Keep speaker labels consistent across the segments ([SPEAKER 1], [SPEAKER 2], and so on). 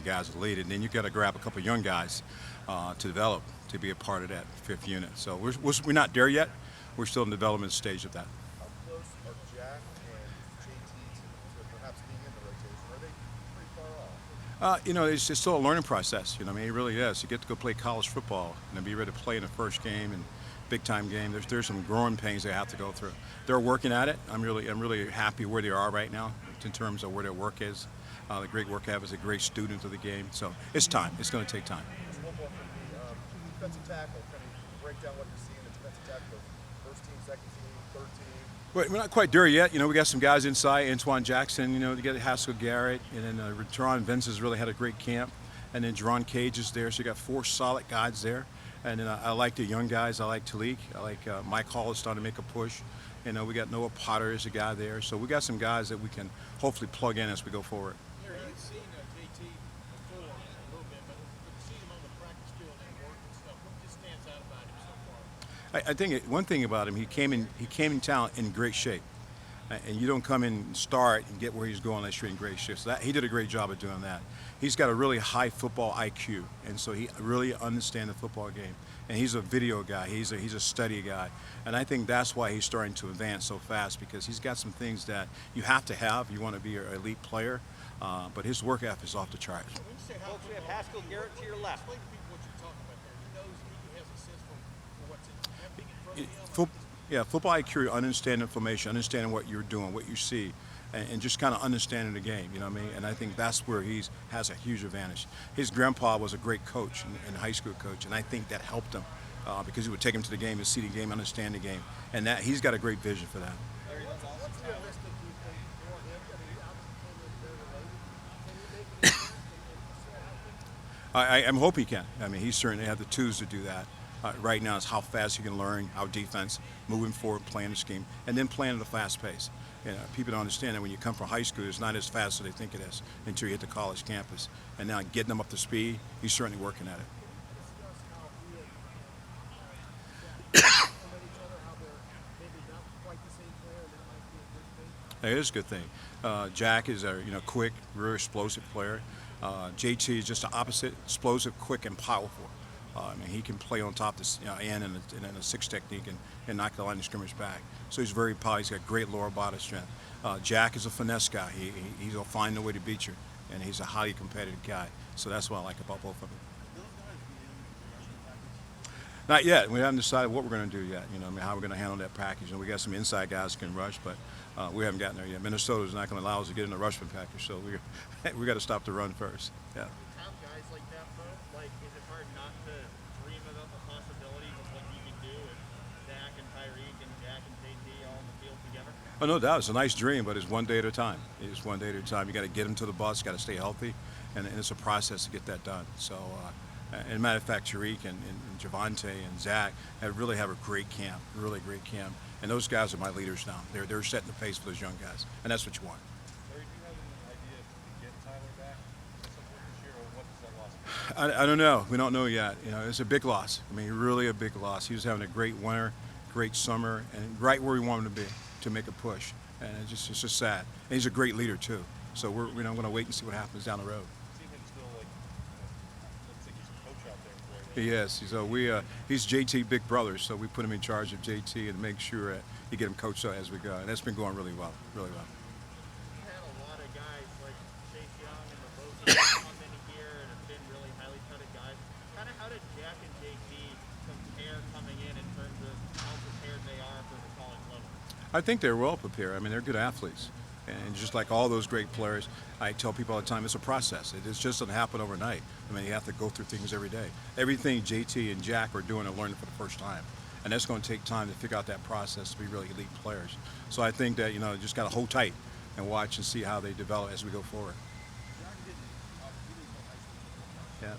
[SPEAKER 1] guys to lead it. And then you got to grab a couple of young guys to develop to be a part of that fifth unit. So we're not there yet. We're still in the development stage of that.
[SPEAKER 2] How close are Jack and JT to perhaps being in the rotation? Are they pretty far off?
[SPEAKER 1] It's still a learning process. I mean, it really is. You get to go play college football and be ready to play in the first game and big time game. There's some growing pains they have to go through. They're working at it. I'm really happy where they are right now in terms of where their work is. The great work have is a great student of the game. So it's time. It's going to take time.
[SPEAKER 2] Just one more from me. Defensive tackle. Kind of break down what you're seeing in defensive tackle. First team, second team, third team.
[SPEAKER 1] Well, we're not quite there yet. We got some guys inside. Antoine Jackson. To get Haskell Garrett, and then Teron Vince has really had a great camp, and then Jerron Cage is there. So you got 4 solid guys there. And then I like the young guys. I like Talik. I like Mike Hall is starting to make a push. We got Noah Potter as a guy there. So we got some guys that we can hopefully plug in as we go forward.
[SPEAKER 3] You've seen JT before a little bit, but seeing him on the practice field and work and stuff, what just stands out about him so far?
[SPEAKER 1] I think one thing about him, he came in town in great shape. And you don't come in and start and get where he's going unless you're in great shape. So he did a great job of doing that. He's got a really high football IQ, and so he really understands the football game. And he's a video guy. He's a study guy. And I think that's why he's starting to advance so fast, because he's got some things that you have to have. You want to be an elite player. But his work ethic is off the charts.
[SPEAKER 3] When you say
[SPEAKER 4] Folks, we have Haskell Garrett to your left.
[SPEAKER 3] explain to people what you're talking about there. He knows he has a sense for what's happening in front of him.
[SPEAKER 1] Yeah, football IQ, understanding information, understanding what you're doing, what you see, and just kind of understanding the game, you know what I mean? And I think that's where he has a huge advantage. His grandpa was a great coach and high school coach, and I think that helped him because he would take him to the game and see the game, understand the game, and that he's got a great vision for that.
[SPEAKER 2] What's realistic, do you think, for him? I mean, obviously, they're related.
[SPEAKER 1] I'm hoping he can. I mean, he certainly has the tools to do that. Right now, it's how fast he can learn our defense, moving forward, playing the scheme, and then playing at a fast pace. People don't understand that when you come from high school, it's not as fast as they think it is until you hit the college campus. And now getting them up to speed, he's certainly working at it. It is a good thing. Jack is a quick, very explosive player. JT is just the opposite, explosive, quick, and powerful. He can play on top of the end and a 6 technique and knock the line of scrimmage back. So he's very powerful. He's got great lower body strength. Jack is a finesse guy. He'll find a way to beat you, and he's a highly competitive guy. So that's what I like about both of them. Not yet. We haven't decided what we're going to do yet. How we're going to handle that package. And we got some inside guys who can rush, but we haven't gotten there yet. Minnesota is not going to allow us to get in the rushman package, so we got to stop the run first. Yeah.
[SPEAKER 4] Have guys like that, though? Like, is it hard not to dream about the possibilities of what you can do with Zach and Tyreek and Jack and JT all on the field together?
[SPEAKER 1] Oh, no doubt. It's a nice dream, but it's one day at a time. It's one day at a time. You got to get them to the bus, got to stay healthy, and it's a process to get that done. So, and matter of fact, Tyreek and Javante and Zach really have a great camp, really great camp. And those guys are my leaders now. They're setting the pace for those young guys, and that's what you want.
[SPEAKER 2] Larry, do you have any idea if you get Tyler back at some point this year, or what does that loss mean?
[SPEAKER 1] I don't know. We don't know yet. It's a big loss. Really a big loss. He was having a great winter, great summer, and right where we want him to be to make a push. And it's just sad. And he's a great leader too. So we're going to wait and see what happens down the road.
[SPEAKER 2] See him still, looks like he's a coach out there for you.
[SPEAKER 1] He is. So he's JT big brother. So we put him in charge of JT and make sure you get him coached up as we go. And that's been going really well, really well.
[SPEAKER 4] You had a lot of guys like Chase Young and the Bosa come in here and have been really highly touted guys. Kind of how did Jack and JT compare coming in terms of how prepared they are for the college level?
[SPEAKER 1] I think they're well prepared. They're good athletes. And just like all those great players, I tell people all the time, it's a process. It just doesn't happen overnight. You have to go through things every day. Everything JT and Jack are doing are learning for the first time. And that's going to take time to figure out that process to be really elite players. So I think that, just got to hold tight and watch and see how they develop as we go forward. Yeah.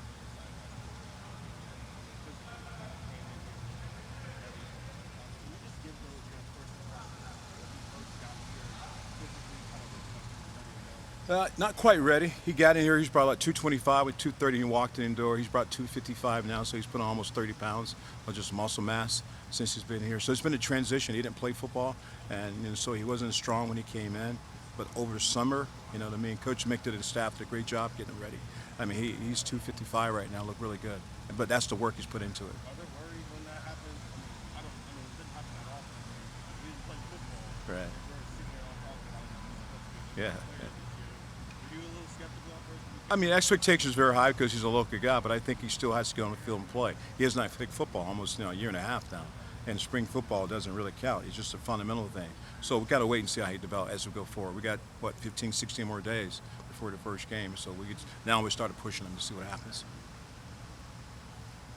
[SPEAKER 1] Not quite ready. He got in here, he's brought like 225 with 230 and walked in the door. He's brought 255 now, so he's put on almost 30 pounds of just muscle mass since he's been here. So it's been a transition. He didn't play football, and so he wasn't as strong when he came in. But over the summer, Coach Mick did and staff did a great job getting him ready. I mean, he's 255 right now, look really good. But that's the work he's put into it.
[SPEAKER 3] Are they worried when that happens? I mean, it didn't happen that often. We didn't play football.
[SPEAKER 1] Right.
[SPEAKER 3] We're sitting there all talking about it.
[SPEAKER 1] Yeah.
[SPEAKER 3] Were you a little skeptical at first?
[SPEAKER 1] I mean, expectations very high because he's a local guy, but I think he still has to get on the field and play. He has not played football almost a year and a half now, and spring football doesn't really count. It's just a fundamental thing. So we got to wait and see how he develops as we go forward. We got 15, 16 more days before the first game, so now we started pushing him to see what happens.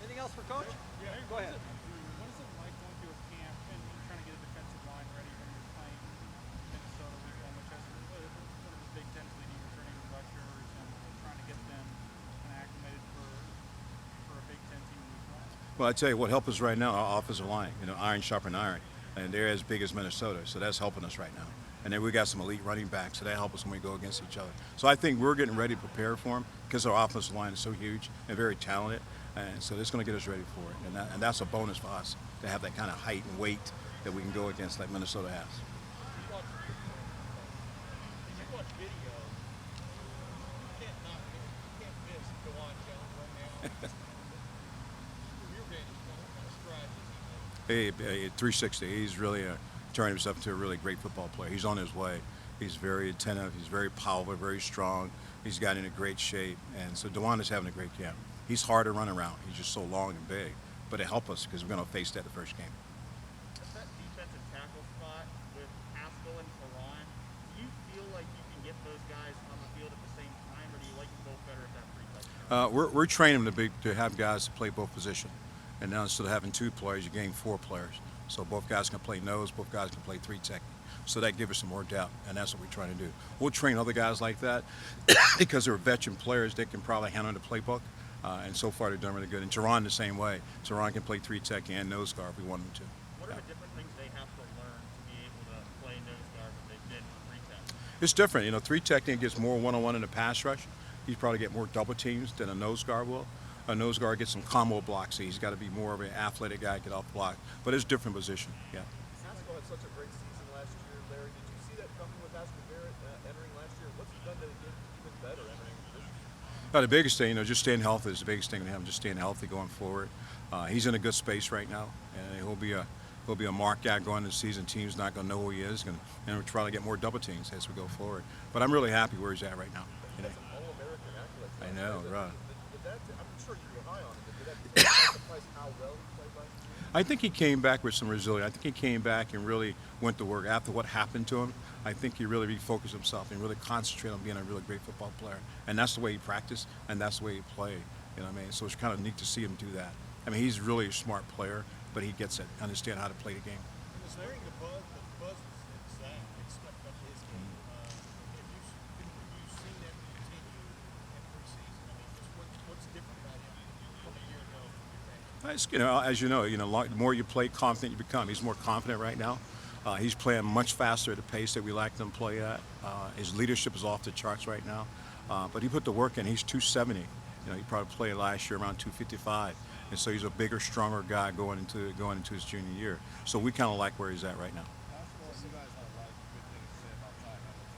[SPEAKER 5] Anything else for Coach?
[SPEAKER 3] Yeah.
[SPEAKER 5] Go ahead.
[SPEAKER 3] What is it like going through a camp and trying to get a defensive line ready when you're playing Minnesota week one, which has one of the Big Ten's leading returning rushers, and trying to get them kind of acclimated for a Big Ten team in week one?
[SPEAKER 1] Well, I tell you what helps us right now, our offensive line. Iron sharpen iron, and they're as big as Minnesota, so that's helping us right now. And then we got some elite running backs, so that helps us when we go against each other. So I think we're getting ready to prepare for them because our offensive line is so huge and very talented, and so it's going to get us ready for it. And that's a bonus for us to have that kind of height and weight that we can go against like Minnesota has.
[SPEAKER 3] You watch video, you can't miss DeJuan Jones right now. From your vantage point, what kind of strides is he making?
[SPEAKER 1] 360. He's really turned himself into a really great football player. He's on his way. He's very attentive. He's very powerful, very strong. He's got in a great shape. And so DeJuan is having a great camp. He's hard to run around. He's just so long and big. But it helped us because we're going to face that the first game.
[SPEAKER 4] That defensive tackle spot with Haskell and Ferron, do you feel like you can get those guys on the field at the same time, or do you like them both better at that free touch?
[SPEAKER 1] We're training to have guys to play both positions. And now instead of having 2 players, you gain 4 players. So both guys can play nose, both guys can play 3 technique. So that gives us some more depth, and that's what we're trying to do. We'll train other guys like that because they're veteran players. They can probably handle the playbook, and so far they've done really good. And Teron the same way. Teron can play 3 tech and nose guard if we want him to.
[SPEAKER 4] What are the different things they have to learn to be able to play nose guard that they did in free tech?
[SPEAKER 1] It's different. 3 technique gets more one-on-one in the pass rush. He's probably get more double teams than a nose guard will. A nose guard gets some combo blocks, so he's got to be more of an athletic guy, get off block. But it's a different position, yeah.
[SPEAKER 2] Haskell had such a great season last year, Larry. Did you see that coming with Haskell Barrett entering last year? What's he done to get even better entering this year?
[SPEAKER 1] The biggest thing, just staying healthy is the biggest thing to him. Just staying healthy going forward. He's in a good space right now, and he'll be a mark guy going into the season. Team's not going to know who he is, and we're trying to get more double teams as we go forward. But I'm really happy where he's at right now.
[SPEAKER 2] That's an All-American accolade.
[SPEAKER 1] I know, right.
[SPEAKER 2] I'm sure you were high on him, but did that surprise how well he played last year?
[SPEAKER 1] I think he came back with some resilience. I think he came back and really went to work after what happened to him. I think he really refocused himself and really concentrated on being a really great football player. And that's the way he practiced, and that's the way he played. You know what I mean? So it's kind of neat to see him do that. I mean, he's really a smart player, but he gets it, understand how to play the game.
[SPEAKER 3] In the spring, the buzz was Zach had stepped up his game. Have you seen that continue in preseason? I mean, just what's different about him from a year ago?
[SPEAKER 1] As you know, the more you play, confident you become. He's more confident right now. He's playing much faster at the pace that we like him to play at. His leadership is off the charts right now. But he put the work in. He's 270. He probably played last year around 255. And so he's a bigger, stronger guy going into his junior year. So we kind of like where he's at right now.
[SPEAKER 3] Basketball, you guys had a lot of good things to say about Ty Hamilton.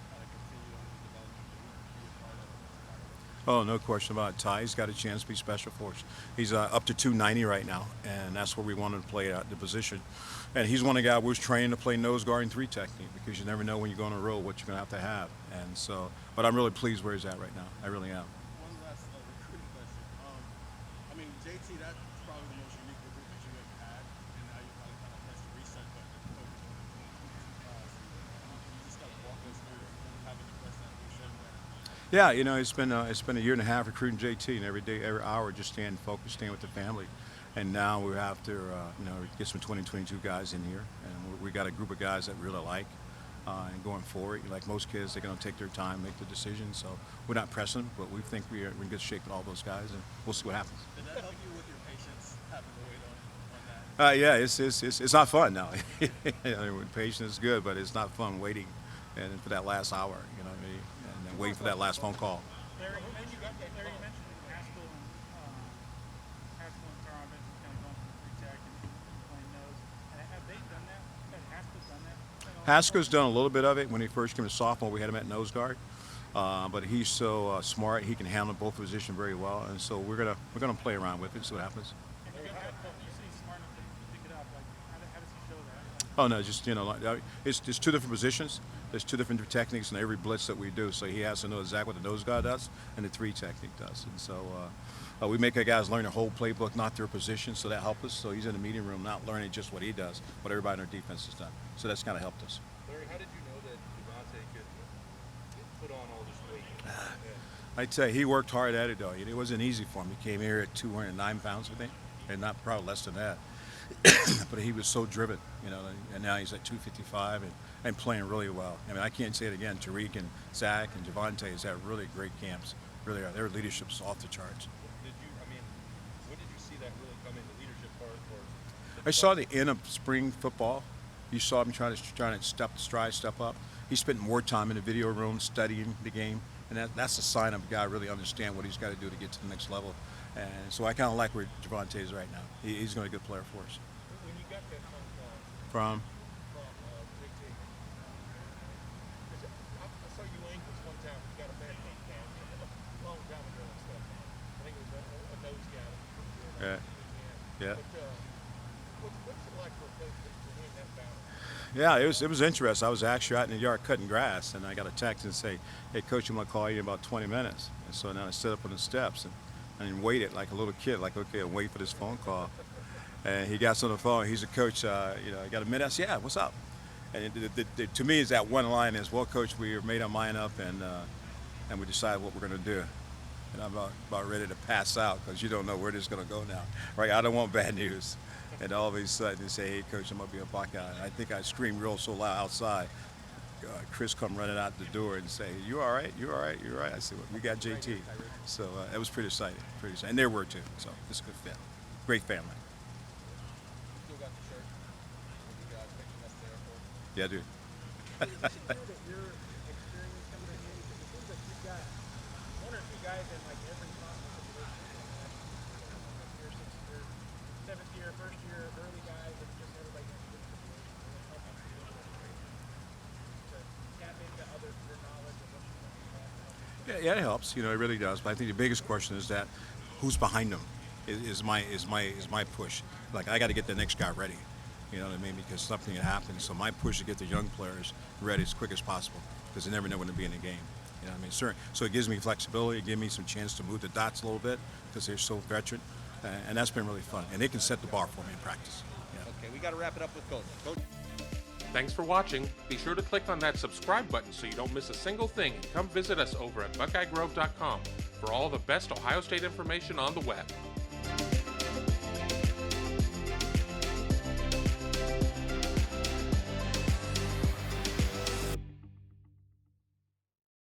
[SPEAKER 3] How to continue on his development, be a part of it.
[SPEAKER 1] Oh, no question about it. Ty's got a chance to be special for us. He's up to 290 right now, and that's where we want him to play at the position. And he's one of the guys we're training to play nose guard and 3 technique because you never know when you go on a roll what you're going to have. And so, but I'm really pleased where he's at right now. I really am.
[SPEAKER 3] One last recruiting question. I mean, JT, that's probably the most unique recruit that you ever had, and now you probably kind of press the reset button and focus on the 2022 class. You just got to walk us through having to press that reset button.
[SPEAKER 1] Yeah, it's been a year and a half recruiting JT, and every day, every hour, just staying focused, staying with the family. And now we have to, get some 2022 guys in here, and we got a group of guys that we really like. And going forward, like most kids, they're going to take their time, make the decision. So we're not pressing, but we think we're in good shape with all those guys, and we'll see what happens.
[SPEAKER 3] Did that help you with your patience, having to wait on that?
[SPEAKER 1] Yeah, it's not fun now. Patience is good, but it's not fun waiting and for that last hour, you know what I mean, and then waiting for that last phone call.
[SPEAKER 3] Larry, you mentioned Haskell and Teron Benson kind of going for the free tech and playing nose. Have they done that? Has Haskell done that?
[SPEAKER 1] Haskell's done a little bit of it when he first came to sophomore. We had him at nose guard, But he's so smart. He can handle both positions very well, and so we're gonna play around with it, see what happens.
[SPEAKER 3] And you say he's smart enough to pick it up. Like, how does he show that? Like,
[SPEAKER 1] Oh no, just it's two different positions. There's two different techniques in every blitz that we do. So he has to know exactly what the nose guard does and the three technique does. And so we make our guys learn the whole playbook, not their position. So that helps us. So he's in the meeting room, not learning just what he does, what everybody in our defense has done. So that's kind of helped us.
[SPEAKER 2] Larry, how did you know that Devontae could put on all this weight?
[SPEAKER 1] I tell you, he worked hard at it though. It wasn't easy for him. He came here at 209 pounds, I think, and not probably less than that. But he was so driven, and now he's at 255 and playing really well. I mean, I can't say it again. Tariq and Zach and Javante has had really great camps. Really are. Their leadership's off the charts.
[SPEAKER 2] When did you see that really come in, the leadership part?
[SPEAKER 1] I saw the end of spring football. You saw him trying to step up. He spent more time in the video room studying the game, and that's a sign of a guy really understand what he's got to do to get to the next level. And so I kind of like where Javante is right now. He's going to be a good player for us.
[SPEAKER 2] When you got that phone call
[SPEAKER 1] From
[SPEAKER 2] Big T, I saw you angles one time. You got a bad phone call a long time ago and stuff. I think it was a nose guy.
[SPEAKER 1] Yeah.
[SPEAKER 2] But what's it like for a coach to win that battle?
[SPEAKER 1] Yeah, it was interesting. I was actually out in the yard cutting grass, and I got a text and say, "Hey, coach, I'm gonna call you in about 20 minutes." And so now I stood up on the steps and waited like a little kid, like, okay, I'll wait for this phone call. And he gets on the phone. He's a coach. I got a minute. I said, "Yeah, what's up?" And to me, is that one line is, "Well, coach, we made our mind up and we decided what we're gonna do." And I'm about ready to pass out because you don't know where this is gonna go now, right? I don't want bad news. And all of a sudden they say, "Hey, coach, I'm gonna be a Buckeye." And I think I screamed real so loud outside. Chris come running out the door and say, "You all right? You all right? You all right?" I said, "Well, we got JT." So it was pretty exciting, and they were too. So it's a good fit, great family.
[SPEAKER 2] Still got the shirt. You got picture that's there for.
[SPEAKER 1] Yeah, dude.
[SPEAKER 5] That your experience coming in here, because it seems like you've got one or two guys in like every possible position. Fifth year, sixth year, seventh year, first year, early guys, and just everybody in good situations. And it helps you to tap into your knowledge of what you're going to have.
[SPEAKER 1] Yeah, it helps. It really does. But I think the biggest question is that who's behind them is my push. Like I got to get the next guy ready. You know what I mean? Because something happens. So my push to get the young players ready as quick as possible because they never know when to be in the game. You know what I mean? So it gives me flexibility. It gives me some chance to move the dots a little bit because they're so veteran, and that's been really fun. And they can set the bar for me in practice. Yeah.
[SPEAKER 2] Okay, we got to wrap it up with Coach. Coach.
[SPEAKER 6] Thanks for watching. Be sure to click on that subscribe button so you don't miss a single thing. And come visit us over at BuckeyeGrove.com for all the best Ohio State information on the web.